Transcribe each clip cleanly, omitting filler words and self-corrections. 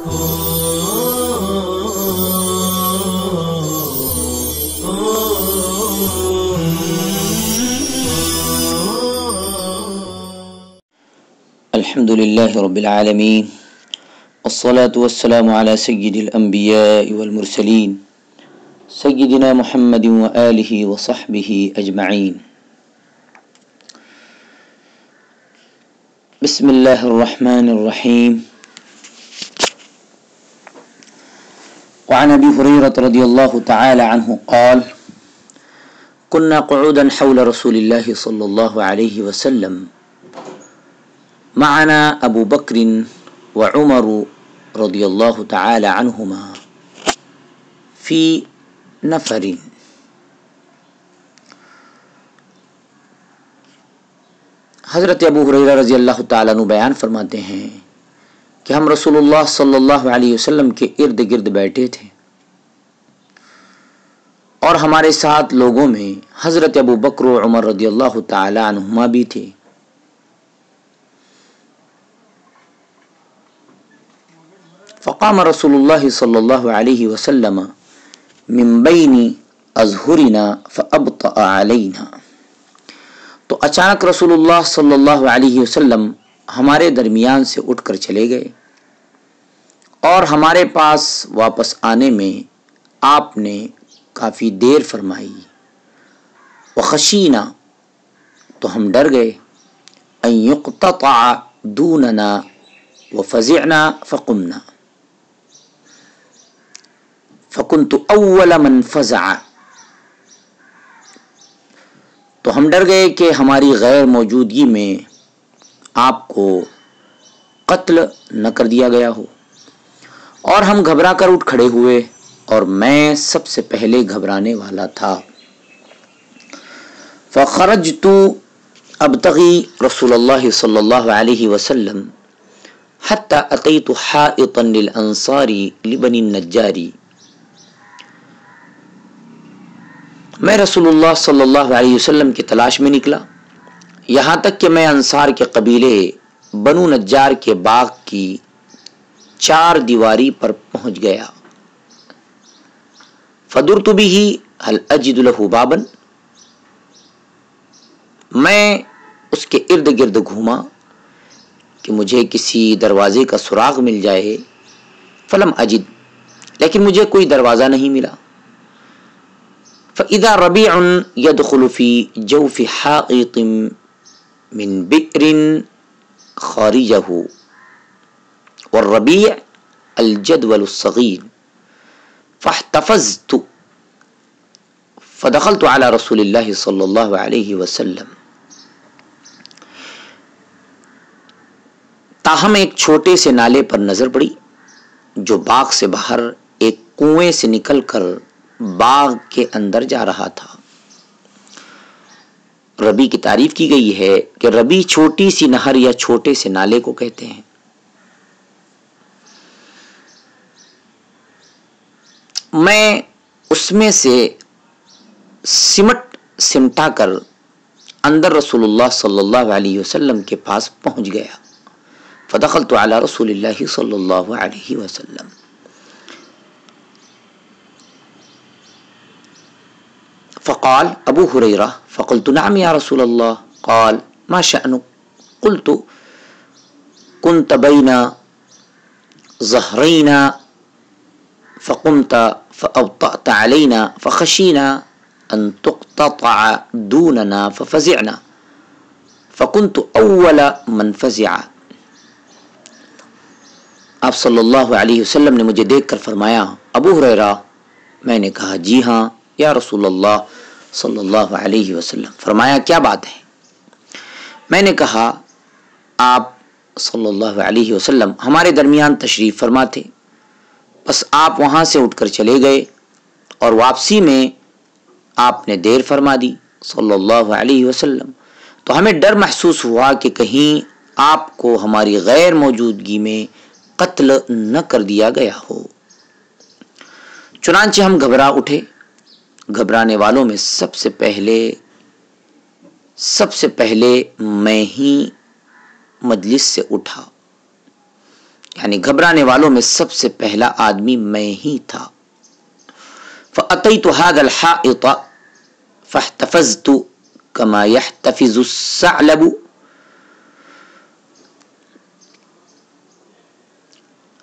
الحمد لله رب العالمين والصلاة والسلام على سيد الأنبياء والمرسلين سيدنا محمد وآله وصحبه أجمعين. بسم الله الرحمن الرحيم. وعن أبي هريرة رضي الله تعالى عنه قال: كنا قعودا حول رسول الله صلى الله عليه وسلم معنا ابو بکر وعمر رضی اللہ تعالی عنہما فی نفر. حضرت ابو ہریرہ رضی اللہ تعالیٰ عنہ بیان فرماتے ہیں کہ ہم رسول اللہ صلی اللہ علیہ وسلم کے ارد گرد بیٹھے تھے اور ہمارے ساتھ لوگوں میں حضرت ابو بکر و عمر رضی اللہ تعالی عنہما بھی تھے. فقام رسول اللہ صلی اللہ علیہ وسلم من بین اظہرنا فابطأ علینا. تو اچانک رسول اللہ صلی اللہ علیہ وسلم ہمارے درمیان سے اٹھ کر چلے گئے اور ہمارے پاس واپس آنے میں آپ نے کافی دیر فرمائی. وخشینا، تو ہم ڈر گئے، ان یقتطع دوننا وفزعنا فقمنا فکنت اول من فزع. تو ہم ڈر گئے کہ ہماری غیر موجودگی میں آپ کو قتل نہ کر دیا گیا ہو، اور ہم گھبرا کر اٹھ کھڑے ہوئے اور میں سب سے پہلے گھبرانے والا تھا. فخرجت ابتغی رسول اللہ صلی اللہ علیہ وسلم حتی اتیت حائطا للانصار لبنی النجاری. میں رسول اللہ صلی اللہ علیہ وسلم کی تلاش میں نکلا یہاں تک کہ میں انصار کے قبیلے بنو نجار کے باغ کی 4 دیواری پر پہنچ گیا. فدرت به هل اجد له بابا. میں اس کے ارد گرد گھوما کہ مجھے کسی دروازے کا سراغ مل جائے. فلم اجد، لیکن مجھے کوئی دروازہ نہیں ملا. فَإِذَا رَبِيعٌ يَدْخُلُ فِي جَوْفِ حَائِطٍ مِّن بِئْرٍ خَارِجَهُ وَالرَّبِيعُ الْجَدْوَلُ الصَّغِيرُ فَاحْتَفَزْتُ فَدَخَلْتُ عَلَى رَسُولِ اللَّهِ صَلَّى اللَّهُ عَلَيْهِ وَسَلَّمَ. تاہم ایک چھوٹے سے نالے پر نظر پڑی جو باغ سے باہر ایک کنویں سے نکل کر باغ کے اندر جا رہا تھا. ربی کی تعریف کی گئی ہے کہ ربی چھوٹی سی نہر یا چھوٹے سے نالے کو کہتے ہیں. میں اس میں سے سمٹا کر اندر رسول اللہ صلی اللہ علیہ وسلم کے پاس پہنچ گیا. فدخلت علی رسول اللہ صلی اللہ علیہ وسلم. فقال ابو ہریرہ فقلت نعم یا رسول اللہ. قال ما شأنک؟ قلت كنت بین ظہرینا فقمت فأبطأت علینا فخشینا ان تقتطع دوننا ففزعنا فكنت اول من فزع. آپ صلی اللہ علیہ وسلم نے مجھے دیکھ کر فرمایا ابو ہریرہ. میں نے کہا جی ہاں یا رسول اللہ صلی اللہ علیہ وسلم. فرمایا کیا بات ہے؟ میں نے کہا آپ صلی اللہ علیہ وسلم ہمارے درمیان تشریف فرما تھے، بس آپ وہاں سے اٹھ کر چلے گئے اور واپسی میں آپ نے دیر فرما دی صلی اللہ علیہ وسلم. تو ہمیں ڈر محسوس ہوا کہ کہیں آپ کو ہماری غیر موجودگی میں قتل نہ کر دیا گیا ہو. چنانچہ ہم گھبرا اٹھے. گھبرانے والوں میں سب سے پہلے میں ہی مجلس سے اٹھا یعنی گھبرانے والوں میں سب سے پہلا آدمی میں ہی تھا. فأتيت هذا الحائط فاحتفظت كما يحتفظ الثعلب.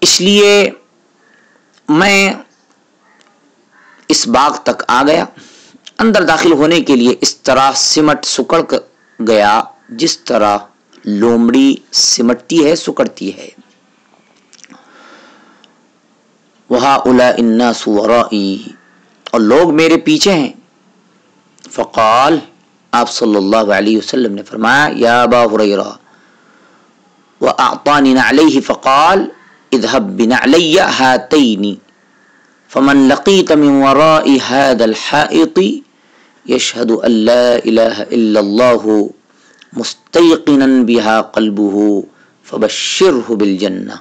اس لیے میں اس باغ تک آ گیا. اندر داخل ہونے کے لیے اس طرح سمٹ سکڑ گیا جس طرح لومڑی سمٹتی ہے سکڑتی ہے. وَهَؤُلَاءِ النَّاسُ وَرَائِي، اور لوگ میرے پیچھے ہیں. فقال، آپ صلی اللہ علیہ وسلم نے فرمایا، یا ابا ہریرہ، وَأَعْطَانِ نَعْلَيْهِ فقال اذهب بنعلي هاتين فمن لقيت من وراء هذا الحائط يشهد أن لا إله إلا الله مستيقنا بها قلبه فبشره بالجنة.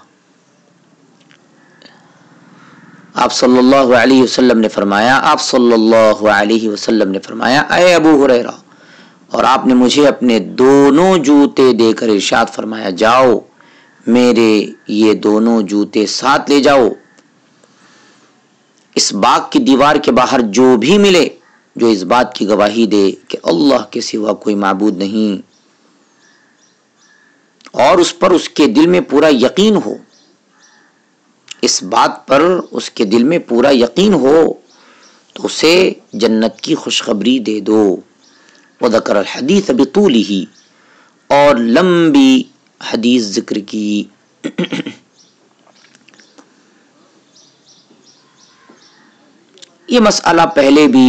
آپ صلی اللہ علیہ وسلم نے فرمایا، آپ صلی اللہ علیہ وسلم نے فرمایا، اے ابو ہریرہ، اور آپ نے مجھے اپنے دونوں جوتے دے کر ارشاد فرمایا، جاؤ میرے یہ دونوں جوتے ساتھ لے جاؤ. اس باغ کی دیوار کے باہر جو بھی ملے جو اس بات کی گواہی دے کہ اللہ کے سوا کوئی معبود نہیں اور اس پر اس کے دل میں پورا یقین ہو، اس بات پر اس کے دل میں پورا یقین ہو تو اسے جنت کی خوشخبری دے دو. وذکر الحدیث بطولہ، اور لمبی حدیث ذکر کی. یہ مسئلہ پہلے بھی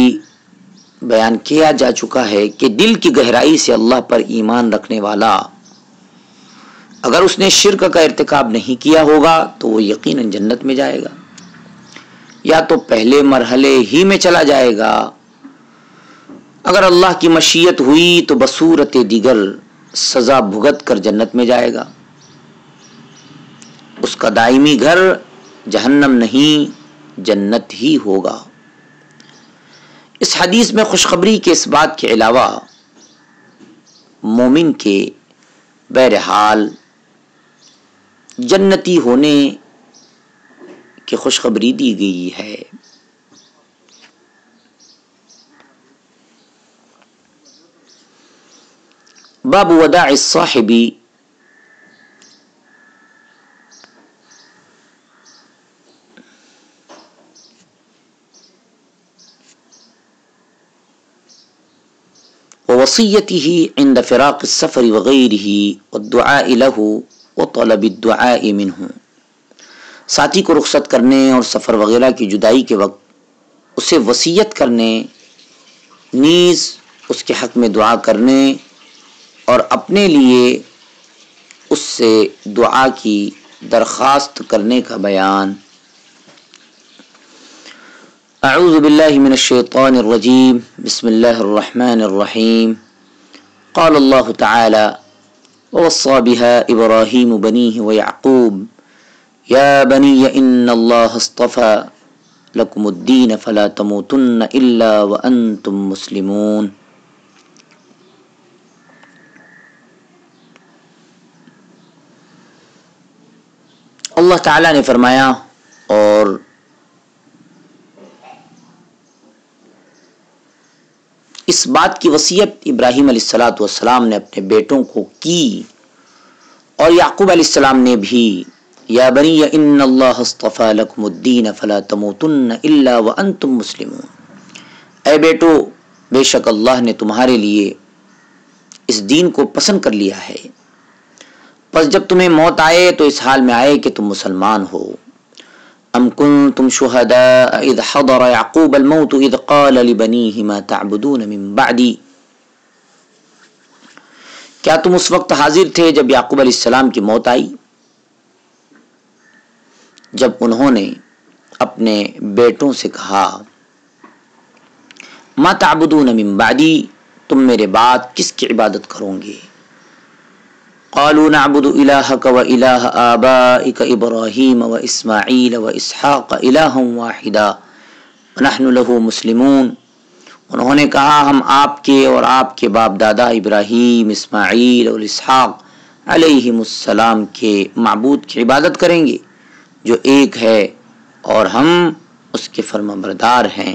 بیان کیا جا چکا ہے کہ دل کی گہرائی سے اللہ پر ایمان رکھنے والا اگر اس نے شرک کا ارتکاب نہیں کیا ہوگا تو وہ یقیناً جنت میں جائے گا، یا تو پہلے مرحلے ہی میں چلا جائے گا، اگر اللہ کی مشیت ہوئی تو بصورت دیگر سزا بھگت کر جنت میں جائے گا. اس کا دائمی گھر جہنم نہیں جنت ہی ہوگا. اس حدیث میں خوشخبری کے اس بات کے علاوہ مومن کے بہرحال جنتی ہونے کی خوشخبری دی گئی ہے. باب وداع الصاحب، ووصيته عند فراق السفر وغيره والدعاء له وطلب الدعاء منه. ساتھی کو رخصت کرنے اور سفر وغیرہ کی جدائی کے وقت اسے وصیت کرنے، نیز اس کے حق میں دعا کرنے اور اپنے لیے اس سے دعا کی درخواست کرنے کا بیان. اعوذ باللہ من الشیطان الرجیم، بسم اللہ الرحمن الرحیم. قال اللہ تعالی ووصى بها ابراہیم بنیہ ویعقوب یا بنی ان اللہ اصطفى لکم الدین فلا تموتن الا وانتم مسلمون. اللہ تعالیٰ نے فرمایا، اور اس بات کی وصیت ابراہیم علیہ الصلوۃ والسلام نے اپنے بیٹوں کو کی اور یعقوب علیہ السلام نے بھی. یا بنی ان اللہ اصطفى لکم الدین فلا تموتن الا وانتم مسلمون. اے بیٹو، بے شک اللہ نے تمہارے لیے اس دین کو پسند کر لیا ہے، پس جب تمہیں موت آئے تو اس حال میں آئے کہ تم مسلمان ہو. ام کنتم شہداء اذ حضر یعقوب الموت اذ قال لبنیہ ما تعبدون من بعدی. کیا تم اس وقت حاضر تھے جب یعقوب علیہ السلام کی موت آئی، جب انہوں نے اپنے بیٹوں سے کہا ما تعبدون من بعدی، تم میرے بعد کس کی عبادت کرو گے؟ قالوا نعبد الہک و الہ آبائک ابراہیم و اسماعیل و اسحاق الہا واحدا ونحن له مسلمون. انہوں نے کہا، ہم آپ کے اور آپ کے باپ دادا ابراہیم، اسماعیل اور اسحاق علیہم السلام کے معبود کی عبادت کریں گے جو ایک ہے اور ہم اس کے فرما بردار ہیں۔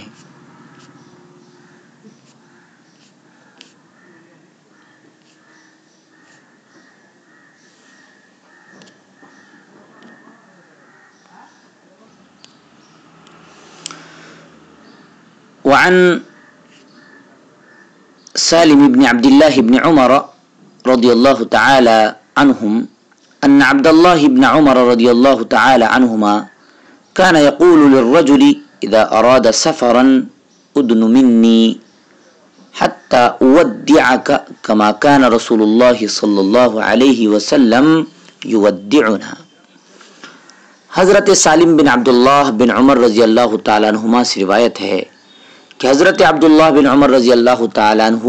وعن سالم بن عبد الله بن عمر رضي الله تعالى عنهم أن عبد الله بن عمر رضي الله تعالى عنهما كان يقول للرجل إذا أراد سفرا أدن مني حتى أودعك كما كان رسول الله صلى الله عليه وسلم يودعنا۔ حضرت سالم بن عبداللہ بن عمر رضی اللہ تعالیٰ عنہما سے روایت ہے کہ حضرت عبداللہ بن عمر رضی اللہ تعالیٰ عنہ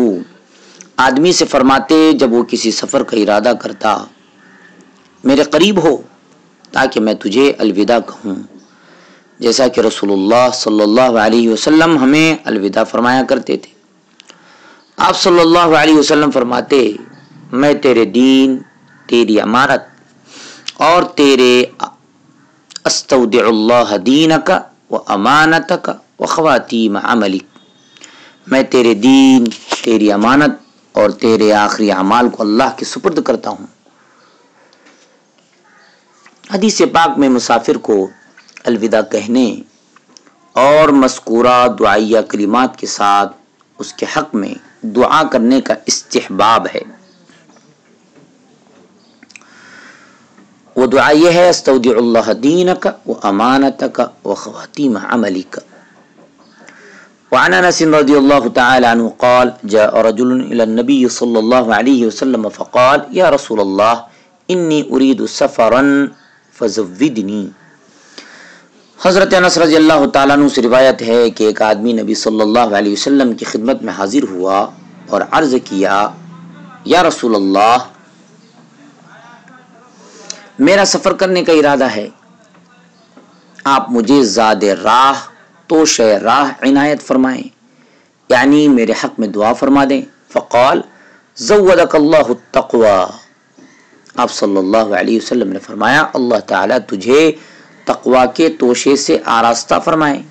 آدمی سے فرماتے جب وہ کسی سفر کا ارادہ کرتا، میرے قریب ہو تاکہ میں تجھے الوداع کہوں، جیسا کہ رسول اللہ صلی اللہ علیہ وسلم ہمیں الوداع فرمایا کرتے تھے۔ آپ صلی اللہ علیہ وسلم فرماتے، میں تیرے دین، تیری امانت اور تیرے استودع اللہ دینک و امانتک و خواتیم عملک، میں تیرے دین، تیری امانت اور تیرے آخری اعمال کو اللہ کے سپرد کرتا ہوں۔ حدیث پاک میں مسافر کو الوداع کہنے اور مذکورہ دعائیہ کلمات کے ساتھ اس کے حق میں دعا کرنے کا استحباب ہے۔ وہ دعا یہ ہے، استودع اللہ دینک و امانتک و خواتیم عملک۔ وعن انس رضی اللہ تعالی عنہ قال جاء رجل الى النبي صلی اللہ علیہ وسلم فقال یا رسول اللہ انی اريد سفرا فزودنی۔ حضرت انس رضی اللہ تعالیٰ عنہ سے روایت ہے کہ ایک آدمی نبی صلی اللہ علیہ وسلم کی خدمت میں حاضر ہوا اور عرض کیا، یا رسول اللہ میرا سفر کرنے کا ارادہ ہے، آپ مجھے زاد راہ، توشہ راہ عنایت فرمائیں، یعنی میرے حق میں دعا فرما دیں۔ فقال زودک اللہ التقوی، آپ صلی اللہ علیہ وسلم نے فرمایا اللہ تعالیٰ تجھے تقوی کے توشے سے آراستہ فرمائے۔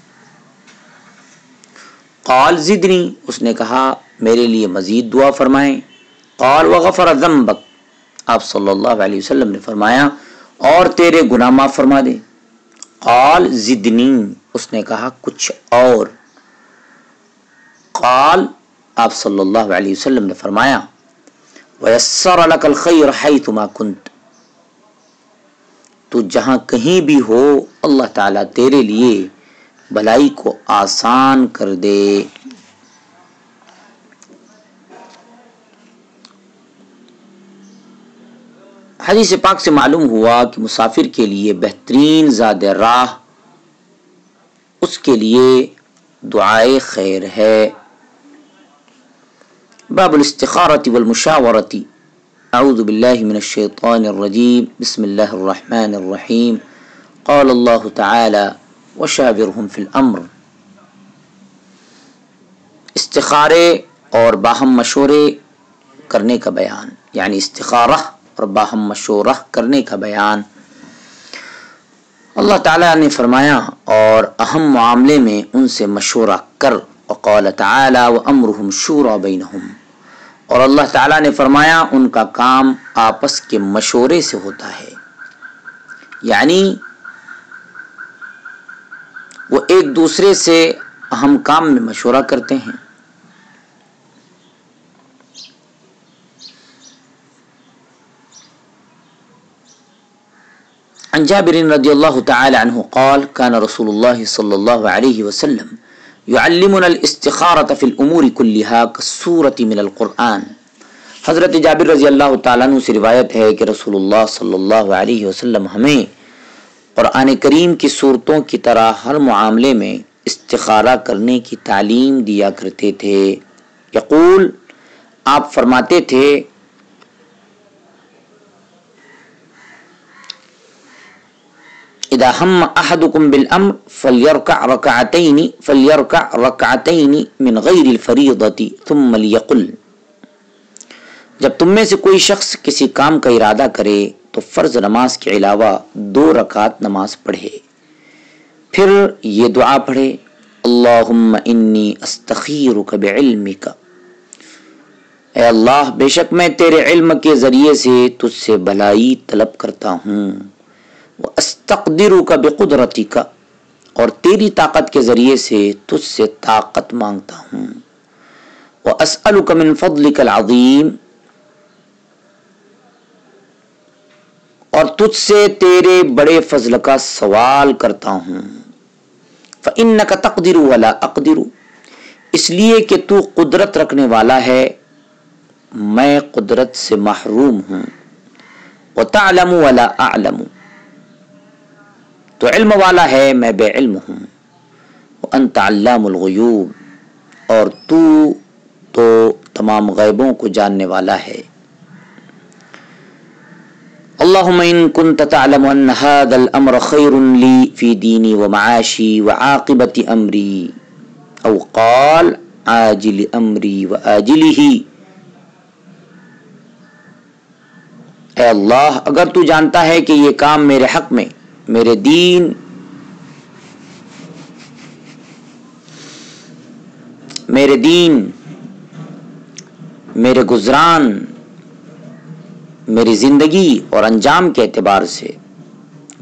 قال زدنی، اس نے کہا میرے لیے مزید دعا فرمائیں۔ قال وغفر ذنبک، آپ صلی اللہ علیہ وسلم نے فرمایا اور تیرے گناہ معاف فرما دے۔ قال زدنی، اس نے کہا کچھ اور۔ قال، آپ صلی اللہ علیہ وسلم نے فرمایا وَيَسَّرَ لَكَ الْخَيْرَ حَيْثُ مَا كُنْتَ، تو جہاں کہیں بھی ہو اللہ تعالیٰ تیرے لیے بھلائی کو آسان کر دے۔ حدیث پاک سے معلوم ہوا کہ مسافر کے لیے بہترین زاد راہ اس کے لیے دعائے خیر ہے۔ باب الاستخارة والمشاورة، اعوذ باللہ من الشیطان الرجیم، بسم اللہ الرحمن الرحیم، قال اللہ تعالی وشاورهم فی الامر۔ استخارے اور باہم مشورے کرنے کا بیان، یعنی استخارہ اور باہم مشورہ کرنے کا بیان۔ اللہ تعالیٰ نے فرمایا اور اہم معاملے میں ان سے مشورہ کر، وقال تعالی وامرهم شورى بینہم، اور اللہ تعالیٰ نے فرمایا ان کا کام آپس کے مشورے سے ہوتا ہے، یعنی وہ ایک دوسرے سے اہم کام میں مشورہ کرتے ہیں۔ عن جابر رضی اللہ تعالی عنہ قال كان رسول اللہ صلی اللہ علیہ وسلم يعلمنا الاستخارة في الامور كلها كالسورة من القرآن۔ حضرت جابر رضی اللہ تعالیٰ عنہ سے روایت ہے کہ رسول اللہ صلی اللہ علیہ وسلم ہمیں قرآن کریم کی صورتوں کی طرح ہر معاملے میں استخارہ کرنے کی تعلیم دیا کرتے تھے۔ یقول، آپ فرماتے تھے اذا هم احدكم بالامر فليركع ركعتين من غير الفريضة ثم ليقل، جب تم میں سے کوئی شخص کسی کام کا ارادہ کرے تو فرض نماز کے علاوہ 2 رکعت نماز پڑھے، پھر یہ دعا پڑھے، اللہم انی استخیرک بعلمک، اے اللہ بے شک میں تیرے علم کے ذریعے سے تجھ سے بھلائی طلب کرتا ہوں، واستقدرک بقدرتک، اور تیری طاقت کے ذریعے سے تجھ سے طاقت مانگتا ہوں، واسألک من فضلک العظیم، اور تجھ سے تیرے بڑے فضل کا سوال کرتا ہوں، فإنک تقدر ولا اقدر، اس لیے کہ تو قدرت رکھنے والا ہے، میں قدرت سے محروم ہوں، وتعلم ولا اعلم، تو علم والا ہے میں بے علم ہوں، وانت علام الغیوب، اور تو تمام غیبوں کو جاننے والا ہے۔ اللہم ان کنت تعلم ان هذا الامر خیر لی فی دینی ومعاشی وعاقبت امری، او قال عاجل امری وآجلہ، اے اللہ اگر تو جانتا ہے کہ یہ کام میرے حق میں، میرے دین، میرے گزران، میری زندگی اور انجام کے اعتبار سے،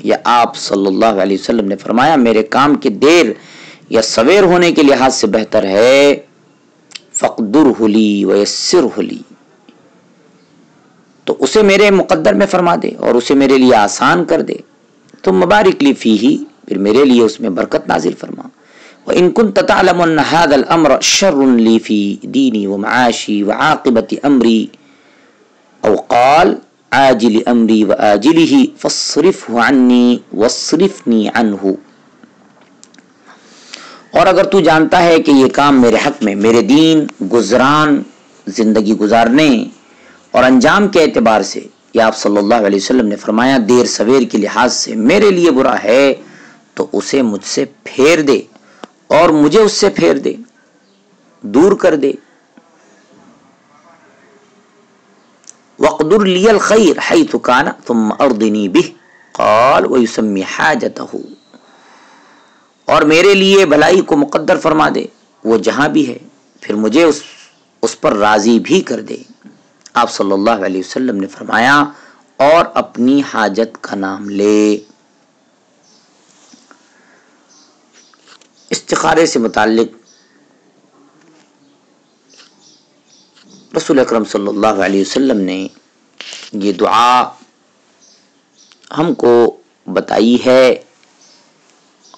یا آپ صلی اللہ علیہ وسلم نے فرمایا میرے کام کے دیر یا سویر ہونے کے لحاظ سے بہتر ہے، فقدرہ لی ویسرہ لی، تو اسے میرے مقدر میں فرما دے اور اسے میرے لیے آسان کر دے، تم مبارک لی فیہ، پھر میرے لیے اس میں برکت نازل فرما، وَإِن كُنْتَ تَعْلَمُ أَنَّ هَذَا الْأَمْرَ شَرٌ لِّي فِي دِينِي وَمَعَاشِي وَعَاقِبَةِ أَمْرِي، او قال عاجل امری وآجلہ فاصرفہ عنی واصرفنی عنہ، اور اگر تو جانتا ہے کہ یہ کام میرے حق میں، میرے دین، گزران، زندگی گزارنے اور انجام کے اعتبار سے، یا آپ صلی اللہ علیہ وسلم نے فرمایا دیر سویر کے لحاظ سے میرے لیے برا ہے، تو اسے مجھ سے پھیر دے اور مجھے اس سے پھیر دے، دور کر دے، وَاقْدُرْ لِيَ الْخَيْرَ حَيْثُ كَانَ ثُمَّ أَرْضِنِي بِهِ قَالَ وَيُسَمِّ حَاجَتَهُ، اور میرے لیے بھلائی کو مقدر فرما دے وہ جہاں بھی ہے، پھر مجھے اس پر راضی بھی کر دے۔ آپ صلی اللہ علیہ وسلم نے فرمایا اور اپنی حاجت کا نام لے۔ استخارے سے متعلق رسول اکرم صلی اللہ علیہ وسلم نے یہ دعا ہم کو بتائی ہے،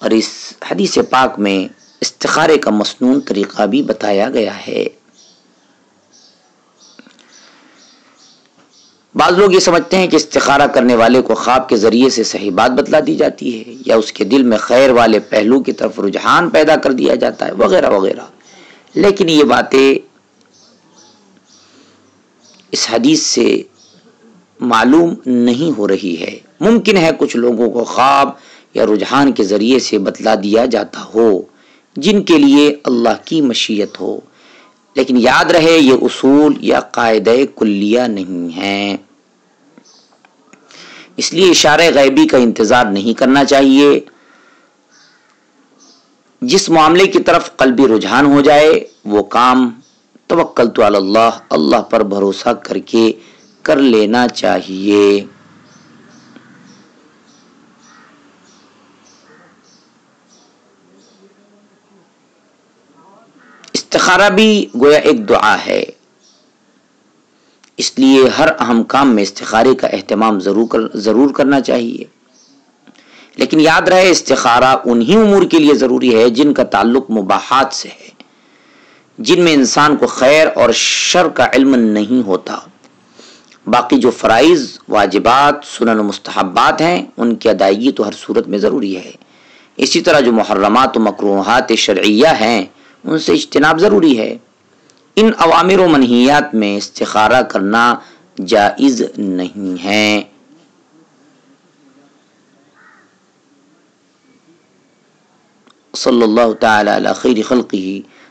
اور اس حدیث پاک میں استخارے کا مسنون طریقہ بھی بتایا گیا ہے۔ بعض لوگ یہ سمجھتے ہیں کہ استخارہ کرنے والے کو خواب کے ذریعے سے صحیح بات بتلا دی جاتی ہے، یا اس کے دل میں خیر والے پہلو کی طرف رجحان پیدا کر دیا جاتا ہے، وغیرہ وغیرہ، لیکن یہ باتیں اس حدیث سے معلوم نہیں ہو رہی ہے۔ ممکن ہے کچھ لوگوں کو خواب یا رجحان کے ذریعے سے بتلا دیا جاتا ہو جن کے لیے اللہ کی مشیت ہو، لیکن یاد رہے یہ اصول یا قاعدہ کلیہ نہیں ہیں، اس لیے اشارہ غیبی کا انتظار نہیں کرنا چاہیے۔ جس معاملے کی طرف قلبی رجحان ہو جائے وہ کام توکلت علی اللہ، اللہ پر بھروسہ کر کے کر لینا چاہیے۔ استخارہ بھی گویا ایک دعا ہے، اس لیے ہر اہم کام میں استخارے کا اہتمام ضرور کرنا چاہیے، لیکن یاد رہے استخارہ انہی امور کے لیے ضروری ہے جن کا تعلق مباحات سے ہے، جن میں انسان کو خیر اور شر کا علم نہیں ہوتا۔ باقی جو فرائض، واجبات، سنن و مستحبات ہیں ان کی ادائیگی تو ہر صورت میں ضروری ہے، اسی طرح جو محرمات و مکروہات شرعیہ ہیں ان سے اجتناب ضروری ہے۔ ان اوامر و منہیات میں استخارہ کرنا جائز نہیں ہے۔ صلی اللہ تعالی علی خیر خلقہ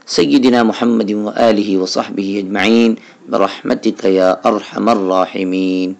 سیدنا محمد و آلہ و صحبہ اجمعین۔ برحمتک یا ارحم الراحمین.